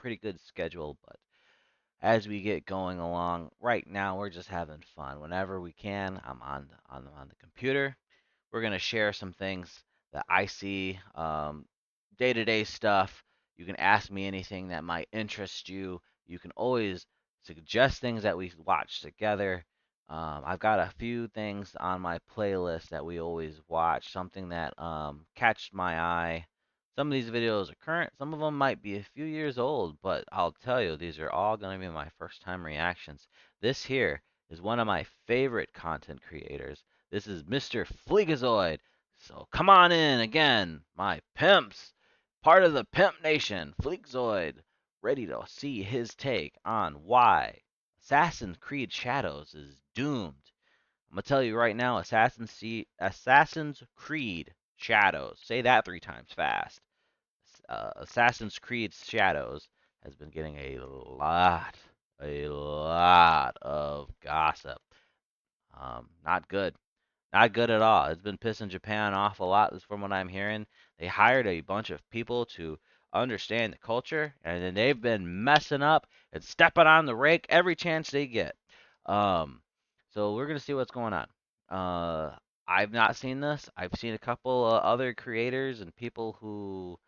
pretty good schedule, but as we get going along, right now we're just having fun. Whenever we can, I'm on the computer. We're gonna share some things that I see, day-to-day stuff. You can ask me anything that might interest you. You can always suggest things that we watch together. I've got a few things on my playlist that we always watch. Something that catched my eye. Some of these videos are current. Some of them might be a few years old, but I'll tell you, these are all going to be my first time reactions. This here is one of my favorite content creators. This is Mr. FLEEKAZOID. So come on in again, my pimps. Part of the Pimp Nation, FLEEKAZOID, ready to see his take on why Assassin's Creed Shadows is doomed. I'm gonna tell you right now, Assassin's Creed Shadows. Say that 3 times fast. Assassin's Creed Shadows has been getting a lot of gossip. Not good. Not good at all. It's been pissing Japan off a lot, from what I'm hearing. They hired a bunch of people to understand the culture, and then they've been messing up and stepping on the rake every chance they get. Um, so we're gonna see what's going on. I've not seen this. I've seen a couple other creators and people who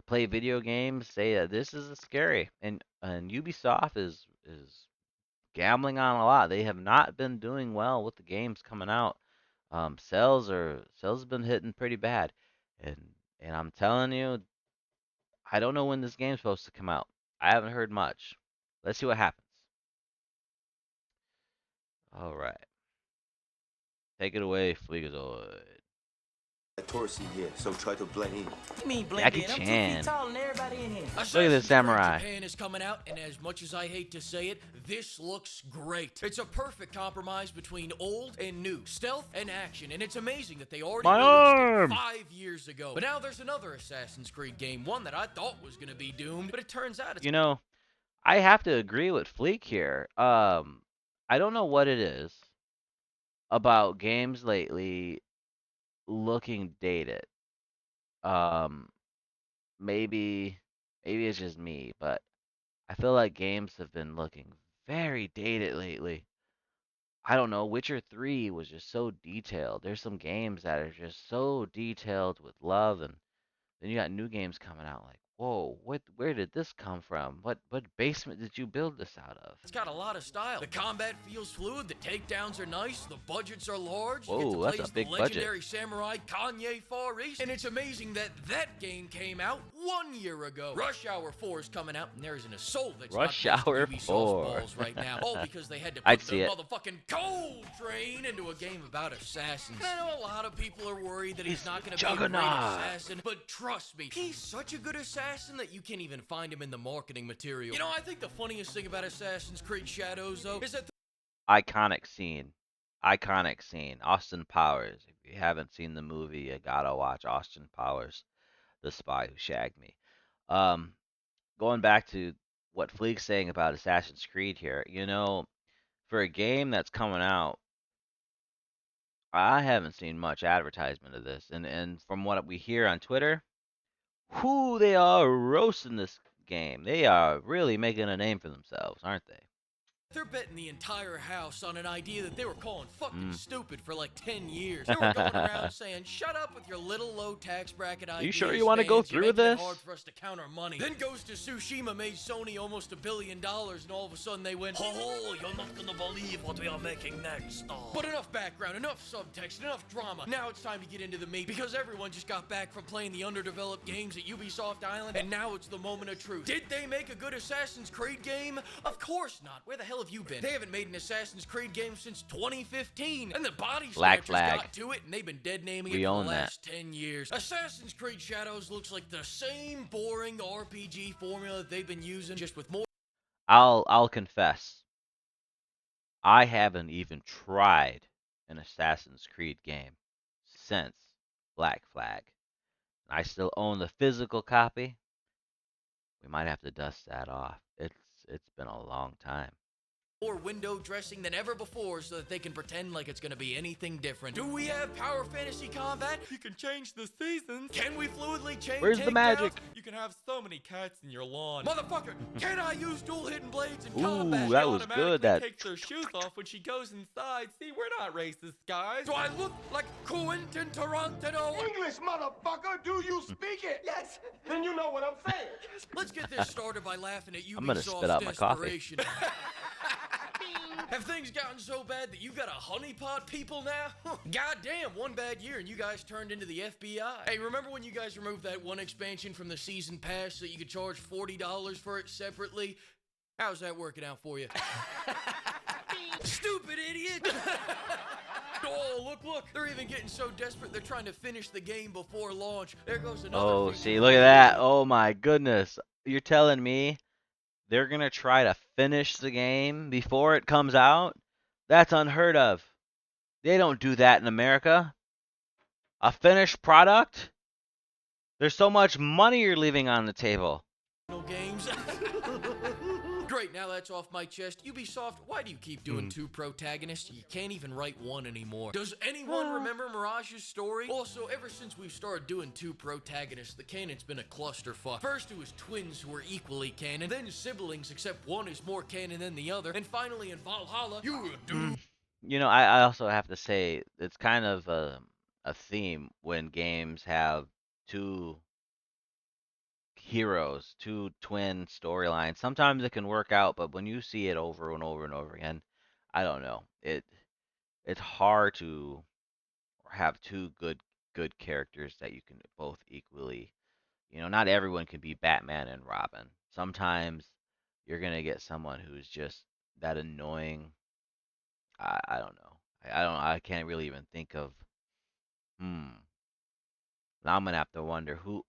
play video games say that this is scary, and Ubisoft is gambling on a lot. They have not been doing well with the games coming out. Sales have been hitting pretty bad, and and I'm telling you, I don't know when this game's supposed to come out. I haven't heard much. Let's see what happens. All right, take it away, Fleekazoid. Tourist in here, so try to blend in. You mean blend Jackie in? I'm 2 feet Chan. tall and everybody in here. Look at this Assassin's Creed samurai. Japan is coming out, and as much as I hate to say it, this looks great. It's a perfect compromise between old and new, stealth and action, and it's amazing that they already My released arm! it 5 years ago. But now there's another Assassin's Creed game, one that I thought was going to be doomed, but it turns out it's... You know, I have to agree with Fleek here. I don't know what it is about games lately looking dated. Um, maybe maybe it's just me, but I feel like games have been looking very dated lately. I don't know, Witcher 3 was just so detailed. There's some games that are just so detailed with love, and then you got new games coming out like, whoa, where did this come from? What basement did you build this out of? It's got a lot of style. The combat feels fluid, the takedowns are nice, the budgets are large. You get to Whoa, play that's a as the big budget. legendary samurai Kanye Far East. And it's amazing that that game came out 1 year ago. Rush Hour 4 is coming out, and there isn't a soul that's Rush not busting Hour Ubisoft's 4. balls right now. All because they had to I'd put see the it. motherfucking Gold Train into a game about assassins. And I know a lot of people are worried that he's It's not going to be a great Juggernaut. assassin, but trust me, he's such a good assassin that you can't even find him in the marketing material. You know, I think the funniest thing about Assassin's Creed Shadows, though, is that Iconic scene. Iconic scene. Austin Powers. If you haven't seen the movie, you gotta watch Austin Powers, The Spy Who Shagged Me. Um, Going back to what Fleek's saying about Assassin's Creed here, for a game that's coming out, I haven't seen much advertisement of this. And from what we hear on Twitter, whoo, they are roasting this game. They are really making a name for themselves, aren't they? they're betting the entire house on an idea that they were calling fucking Mm. stupid for like 10 years. They were going around saying, shut up with your little low tax bracket ideas. You sure you want to go fans. through You're with making it this? hard for us to count our money. Then Ghost of Tsushima made Sony almost $1 billion, and all of a sudden they went, oh, you're not gonna believe what we are making next. Oh. But enough background, enough subtext, enough drama. Now it's time to get into the meat, because everyone just got back from playing the underdeveloped games at Ubisoft Island, and now it's the moment of truth. Did they make a good Assassin's Creed game? Of course not. Where the hell have you been? They haven't made an Assassin's Creed game since 2015, and the body Black snatchers Flag. got to it, and they've been dead naming We it for own the that. last 10 years. Assassin's Creed Shadows looks like the same boring RPG formula that they've been using, just with more. I'll confess, I haven't even tried an Assassin's Creed game since Black Flag. I still own the physical copy. We might have to dust that off. It's been a long time. more window dressing than ever before so that they can pretend like it's gonna be anything different. Do we have power fantasy combat? You can change the seasons. Can we fluidly change Where's the takedowns? magic? You can have so many cats in your lawn. Motherfucker, can I use dual hidden blades in Ooh, combat? She that was good. automatically That takes their shoes off when she goes inside. See, we're not racist, guys. Do I look like Quentin Tarantino? English, motherfucker! Do you speak it? Yes! Then you know what I'm saying. Let's get this started by laughing at I'm gonna spit Ubisoft's out my coffee. desperation. Have things gotten so bad that you got a honeypot people now? Goddamn, one bad year and you guys turned into the FBI. Hey, remember when you guys removed that one expansion from the season pass so you could charge $40 for it separately? How's that working out for you? Stupid idiot! Oh, look, they're even getting so desperate they're trying to finish the game before launch. There goes another Oh, feature. see, look at that. Oh my goodness. You're telling me they're gonna try to finish the game before it comes out? That's unheard of. They don't do that in America. A finished product? There's so much money you're leaving on the table. Games. Great, now that's off my chest. Ubisoft, why do you keep doing two protagonists? You can't even write one anymore. Does anyone remember Mirage's story? Also, ever since we've started doing two protagonists, the canon's been a clusterfuck. First it was twins who were equally canon, then siblings except one is more canon than the other, and finally in Valhalla, you were a dude. You know, I also have to say it's kind of a theme when games have two heroes, two twin storylines. Sometimes it can work out, but when you see it over and over and over again, I don't know. It's hard to have two good characters that you can both equally, not everyone can be Batman and Robin. Sometimes you're gonna get someone who's just that annoying. I don't know. I can't really even think of. Hmm. Now I'm gonna have to wonder who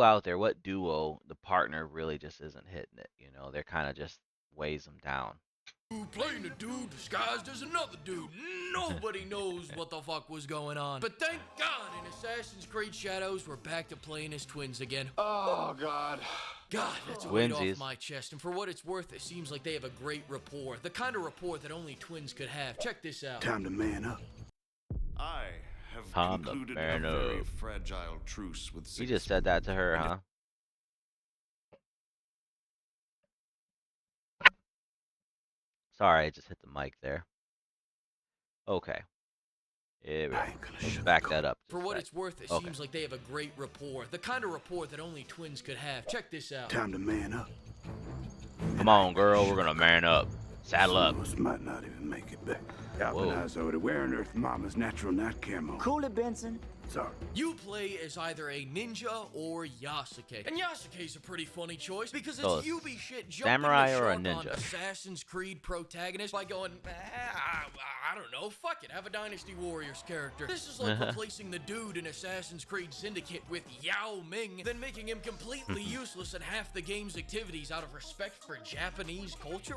out there, what duo, the partner really just isn't hitting it. They're kind of just weighs them down. Playing a dude disguised as another dude. Nobody knows what the fuck was going on. But thank God in Assassin's Creed Shadows, we're back to playing as twins again. Oh, God. God, that's a weight off Twinsies. my chest. And for what it's worth, it seems like they have a great rapport. The kind of rapport that only twins could have. Check this out. Time to man up. I have Tom the concluded man a very up. fragile truce with You just said that to her, huh? Sorry, I just hit the mic there. Okay. Here we go. I ain't gonna Let's shut back the that up. For just a what sec. it's worth, it Okay. seems like they have a great rapport. The kind of rapport that only twins could have. Check this out. Time to man up. Come on, girl. We're gonna man up. Saddle Some up. of us might not even make it back. Whoa. Alpinize where on earth Mama's natural night camo? Cool it, Benson. Sorry. You play as either a ninja or Yasuke. And Yasuke's a pretty funny choice because it's So, Ubi shit jumping samurai the or a shark on ninja? Assassin's Creed protagonist by going, I don't know, fuck it, have a Dynasty Warriors character. This is like replacing the dude in Assassin's Creed Syndicate with Yao Ming, then making him completely useless in half the game's activities out of respect for Japanese culture.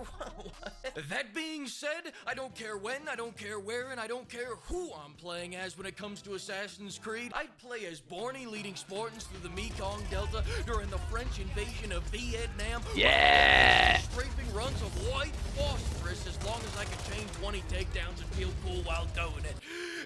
That being said, I don't care when, I don't care where, and I don't care who I'm playing as when it comes to Assassin's Creed. I'd play as Borny leading Spartans through the Mekong Delta during the French invasion of Vietnam. Yeah. Strafing runs of white phosphorus as long as I can chain 20 takedowns and feel cool while doing it.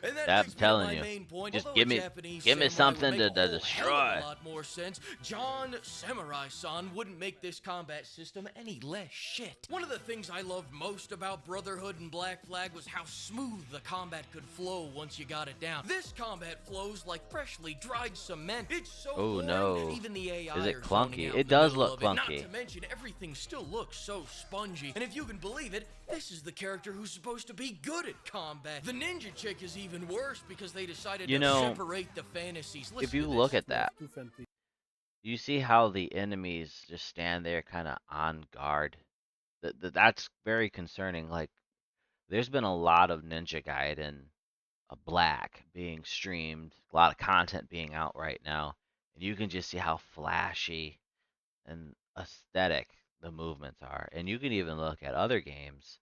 And that I'm brings me to telling my you. main point. Just Although give a me- Japanese give me samurai something would make to a whole destroy. hell of a lot more sense. John Samurai-san wouldn't make this combat system any less shit. One of the things I loved most about Brotherhood and Black Flag was how smooth the combat could flow once you got it down. This combat flows like freshly dried cement. It's so Oh, boring no. that even the AI Is it are zoning clunky? out It in the does middle look of it. Not clunky. to mention, everything still looks so spongy. And if you can believe it, this is the character who's supposed to be good at combat. The ninja chick is even worse because they decided You to know, separate the fantasies. If Listen you to look this. at that, you see how the enemies just stand there kind of on guard. That's very concerning. Like, there's been a lot of Ninja Gaiden Black being streamed, a lot of content being out right now, and you can just see how flashy and aesthetic the movements are. And you can even look at other games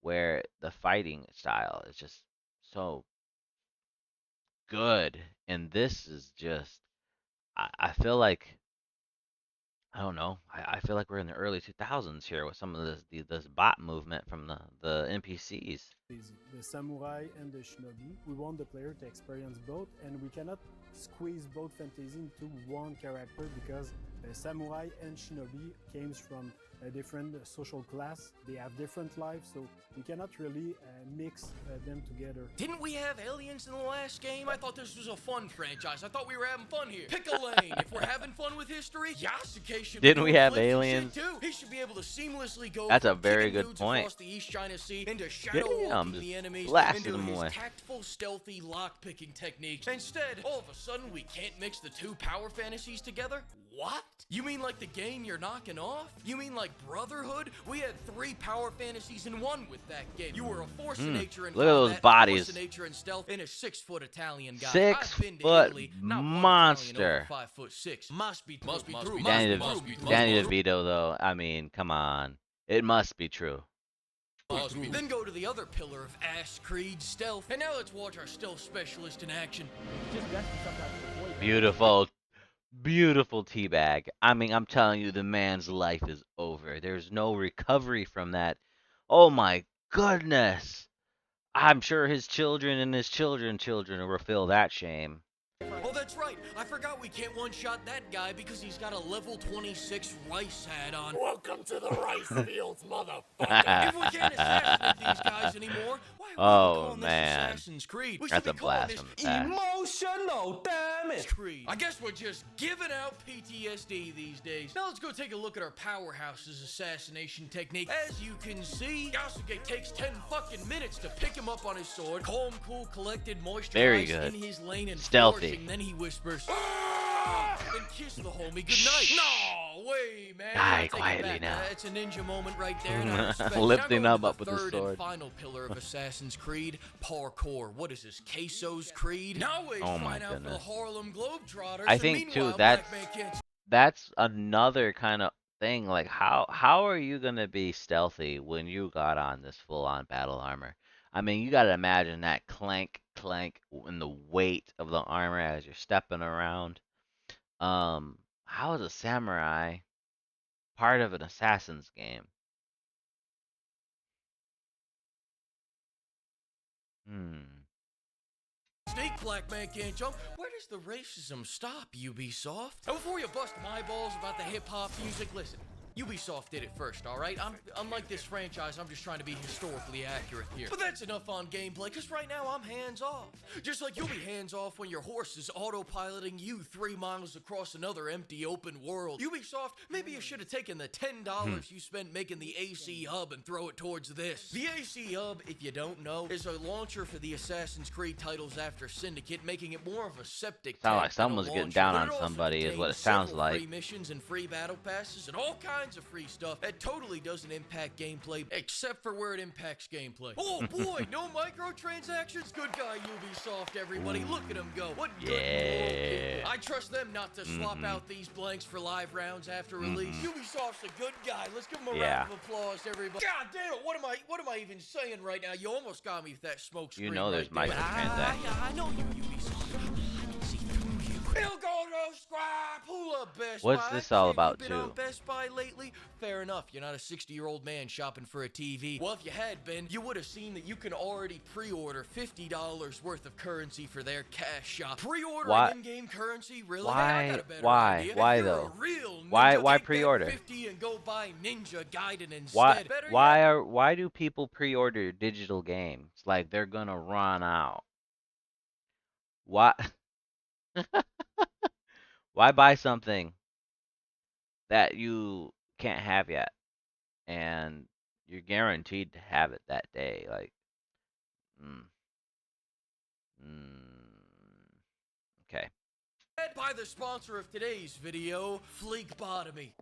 where the fighting style is just so good, and this is just I feel like I don't know. I feel like we're in the early 2000s here with some of this bot movement from the NPCs. The samurai and the shinobi. We want the player to experience both, and we cannot squeeze both fantasy into one character because samurai and shinobi came from a different social class. They have different lives, so we cannot really mix them together. Didn't we have aliens in the last game? I thought this was a fun franchise. I thought we were having fun here. Pick a lane. If we're having fun with history, Yasuke should Didn't be we have flips and aliens? shit too. He should be able to seamlessly go That's a from very kicking good dudes point. across the East China Sea into shadow Damn, walking just the enemies blasted into them his away. tactful, stealthy lock-picking techniques. Instead, all of a sudden, we can't mix the two power fantasies together? What? You mean like the game you're knocking off? You mean like Brotherhood? We had 3 power fantasies in one with that game. You were a force of nature in Look at those combat, bodies. force of nature in stealth, and a 6-foot Italian guy. 6-foot I've been to Italy, not one monster. Italian over 5'6". Must be true. Danny, Must be true. Danny DeVito, though. I mean, come on. It must be true. Then go to the other pillar of Ass Creed, stealth. And now let's watch our stealth specialist in action. Beautiful, beautiful teabag. I mean, I'm telling you, the man's life is over. There's no recovery from that. Oh my goodness. I'm sure his children and his children will feel that shame. Oh, that's right. I forgot we can't one-shot that guy because he's got a level 26 rice hat on. Welcome to the rice fields, motherfucker. If we can't assassinate these guys anymore, why are we Oh, calling man. this Assassin's Creed? We That's should a be calling this blasphemous act. Emotional damage. Creed. I guess we're just giving out PTSD these days. Now let's go take a look at our powerhouse's assassination technique. As you can see, Yasuke takes 10 fucking minutes to pick him up on his sword. Calm, cool, collected, moisturized Very good. in his lane and Stealthy. flourishing. Then he whispers, "Ah!" and kiss the homie goodnight. No way, man. Die Take it quietly back. now. That's a ninja moment right there. And I respect it. Lifting Now him going up to with the his third sword. and final pillar of Assassin's Creed, parkour. What is this, Queso's Creed? Now wait, Oh my find out for the goodness. Harlem Globetrotters. I And think, too, meanwhile, that's- Black Man can't That's another kind of thing. Like, how are you gonna be stealthy when you got on this full-on battle armor? I mean, you gotta imagine that clank, clank, and the weight of the armor as you're stepping around. How is a samurai part of an assassin's game? Hmm. Snake, Black Man can't jump. Where does the racism stop, Ubisoft? And before you bust my balls about the hip-hop music, listen. Ubisoft did it first, alright? Unlike this franchise, I'm just trying to be historically accurate here. But that's enough on gameplay, because right now I'm hands-off. Just like you'll be hands-off when your horse is autopiloting you 3 miles across another empty open world. Ubisoft, maybe you should have taken the $10 you spent making the AC Hub and throw it towards this. The AC Hub, if you don't know, is a launcher for the Assassin's Creed titles after Syndicate, making it more of a septic Sound tank like than a someone's getting launcher. down But on it also somebody is what it contains sounds several like. free missions and free battle passes and all kinds of free stuff that totally doesn't impact gameplay, except for where it impacts gameplay. Oh boy, no microtransactions? Good guy, Ubisoft, everybody. Look at them go. What good moral people. I trust them not to swap out these blanks for live rounds after release. Ubisoft's a good guy. Let's give him a Yeah. round of applause, everybody. God damn it, what am I even saying right now? You almost got me with that smoke screen. You know there's right there. microtransactions. I know you, Ubisoft. I can see through you. He'll go to scrap. Hula Best What's Buy. this all Have about, you been on too? Best Buy lately? Fair enough. You're not a 60-year-old man shopping for a TV. Well, if you had been, you would have seen that you can already pre-order $50 worth of currency for their cash shop. Pre-order Why- in-game currency? Really? Why- Hey, I got a better why- idea. why If you're though? A real Why- ninja, why take that pre-order? 50 and go buy Ninja Gaiden instead. Why Better yet, why do people pre-order digital games? Like they're gonna run out. Why why buy something that you can't have yet and you're guaranteed to have it that day? Like, mm, okay. by the sponsor of today's video, Fleekbotomy.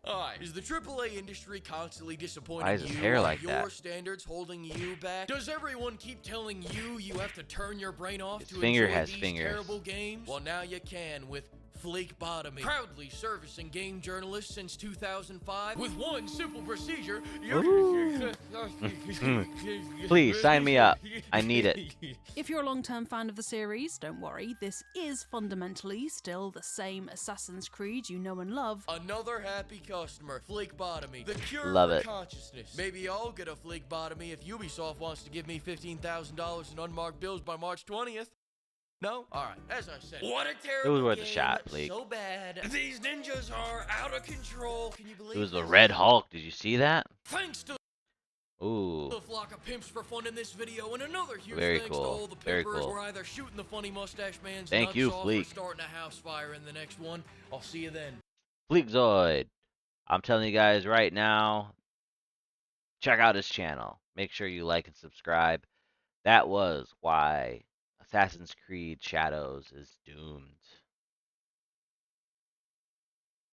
Alright, is the AAA industry constantly disappointing Why is his you? hair Are like your that? standards holding you back? Does everyone keep telling you you have to turn your brain off His to finger enjoy has these fingers. terrible games? Well, now you can with FLEEKazoid, proudly servicing game journalists since 2005 with one simple procedure. Ooh. Please sign me up. I need it. If you're a long-term fan of the series, don't worry, this is fundamentally still the same Assassin's Creed you know and love. Another happy customer, FLEEKazoid, the cure Love for it. consciousness. Maybe I'll get a FLEEKazoid if Ubisoft wants to give me $15,000 in unmarked bills by March 20th. No? Alright, as I said, what a terrible worth a game, shot, Fleek. so bad. These ninjas are out of control. Can you believe It was the this? Red Hulk. Did you see that? Thanks to Ooh. the flock of pimps for funding this video, and another huge Very thanks cool. to all the Very pimpers cool. who are either shooting the funny mustache man's Thank nuts you, off or Fleek. starting a house fire in the next one. I'll see you then. FLEEKAZOID. I'm telling you guys right now, check out his channel. Make sure you like and subscribe. That was why Assassin's Creed Shadows is doomed.